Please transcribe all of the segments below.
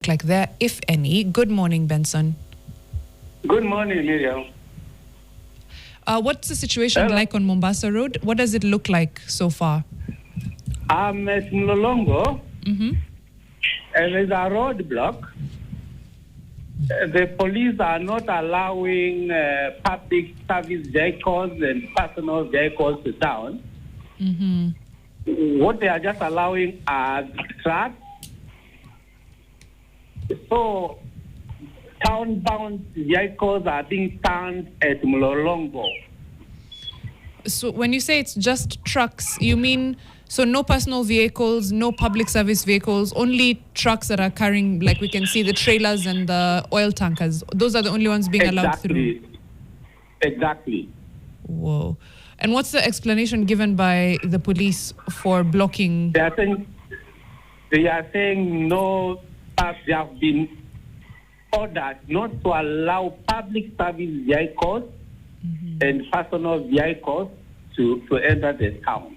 look like there, if any? Good morning, Benson. Good morning, Miriam. What's the situation like on Mombasa Road? What does it look like so far? I'm at Mlolongo, and there's a roadblock. The police are not allowing public service vehicles and personal vehicles to town. What they are just allowing are trucks. So town-bound vehicles are being turned at Mlolongo. So when you say it's just trucks, you mean so no personal vehicles, no public service vehicles, only trucks that are carrying, like we can see the trailers and the oil tankers. Those are the only ones being allowed through. Exactly. Whoa. And what's the explanation given by the police for blocking? They are saying no, they have been ordered not to allow public service vehicles and personal vehicles to enter the town.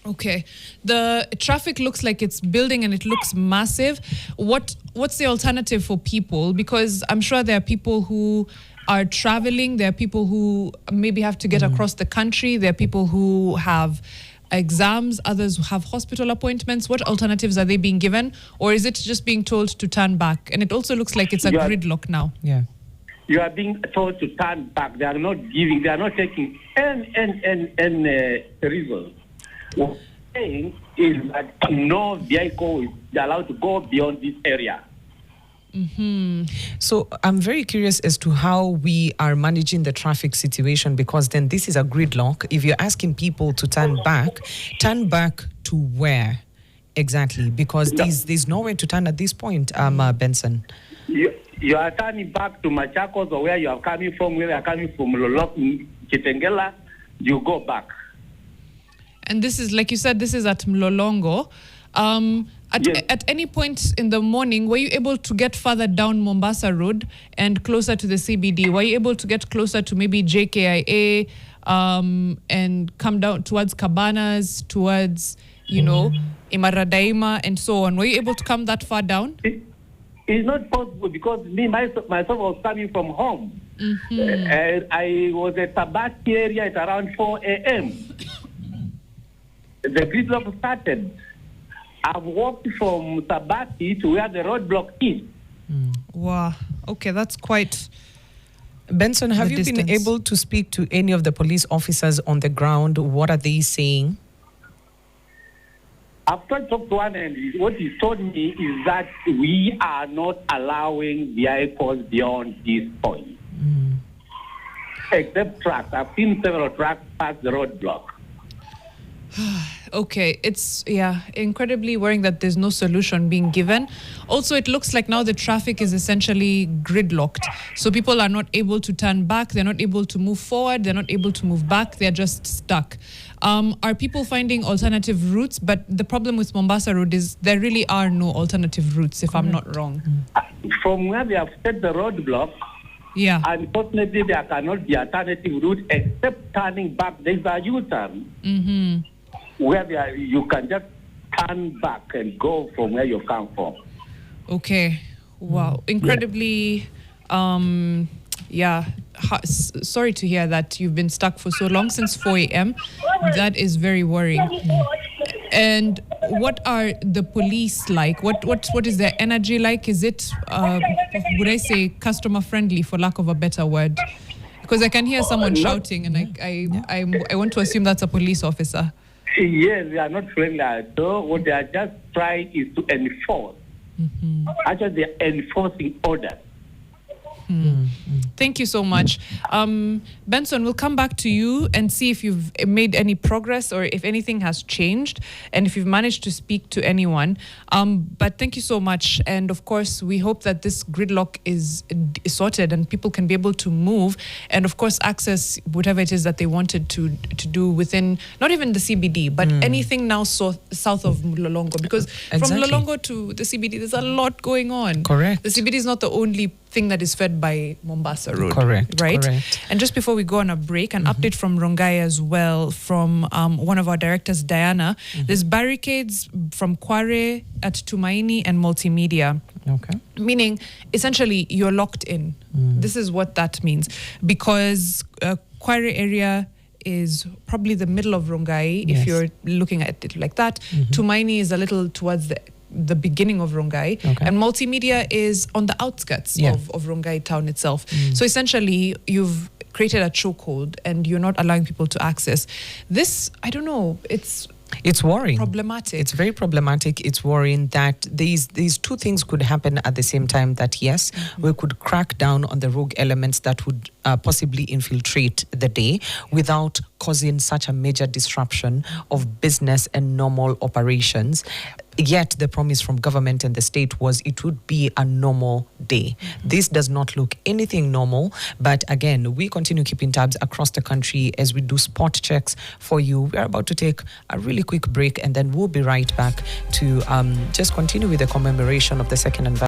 Okay. The traffic looks like it's building and it looks massive. What's the alternative for people? Because I'm sure there are people who are traveling, there are people who maybe have to get across the country, there are people who have exams, others who have hospital appointments. What alternatives are they being given? Or is it just being told to turn back? And it also looks like it's a gridlock now. Yeah. You are being told to turn back. They are not taking any reason. What I'm saying is that no vehicle is allowed to go beyond this area. So I'm very curious as to how we are managing the traffic situation, because then this is a gridlock. If you're asking people to turn back to where exactly? Because there's nowhere to turn at this point, Benson. You are turning back to Machakos, or where you are coming from, where you are coming from Kitengela, you go back. And this is, like you said, this is at Mlolongo. At any point in the morning, were you able to get further down Mombasa Road and closer to the CBD? Were you able to get closer to maybe JKIA and come down towards Cabanas, towards, Imaradaima and so on? Were you able to come that far down? It's not possible because myself was coming from home. I was at Sabati area at around 4 a.m. The gridlock started. I've walked from Sabati to where the roadblock is. Wow. Okay, that's quite... Benson, have you been able to speak to any of the police officers on the ground? What are they saying? I've talked to one, and what he told me is that we are not allowing vehicles beyond this point. Except trucks. I've seen several trucks pass the roadblock. Okay, it's incredibly worrying that there's no solution being given. Also, it looks like now the traffic is essentially gridlocked. So people are not able to turn back, they're not able to move forward, they're not able to move back, they're just stuck. Are people finding alternative routes? But the problem with Mombasa Road is there really are no alternative routes, if I'm not wrong. From where they have set the roadblock, unfortunately there cannot be alternative route except turning back. There's a U-turn. Where you can just turn back and go from where you come from. Okay. Wow. Incredibly, sorry to hear that you've been stuck for so long, since 4 a.m. That is very worrying. And what are the police like? What is their energy like? Is it, would I say, customer friendly, for lack of a better word? Because I can hear someone shouting, and I want to assume that's a police officer. Yes, they are not friendly at all. What they are just trying is to enforce. Actually, they are enforcing orders. Thank you so much. Benson, we'll come back to you and see if you've made any progress or if anything has changed and if you've managed to speak to anyone. But thank you so much. And of course, we hope that this gridlock is sorted and people can be able to move and of course access whatever it is that they wanted to do within, not even the CBD, but anything now south of Mlolongo. Because from Mlolongo to the CBD, there's a lot going on. Correct. The CBD is not the only thing that is fed by Mombasa. Mombasa Road. Correct. Right? Correct. And just before we go on a break, an update from Rongai as well, from one of our directors, Diana. There's barricades from Kware at Tumaini and Multimedia. Okay. Meaning, essentially, you're locked in. This is what that means. Because Kware area is probably the middle of Rongai, if you're looking at it like that. Tumaini is a little towards the beginning of Rongai. Okay. And Multimedia is on the outskirts of Rongai town itself. So essentially, you've created a chokehold and you're not allowing people to access. This, I don't know, it's worrying. Problematic. It's very problematic. It's worrying that these two things could happen at the same time. That yes, we could crack down on the rogue elements that would possibly infiltrate the day without causing such a major disruption of business and normal operations. Yet the promise from government and the state was it would be a normal day. This does not look anything normal, but again, we continue keeping tabs across the country as we do spot checks for you. We are about to take a really quick break and then we'll be right back to just continue with the commemoration of the second anniversary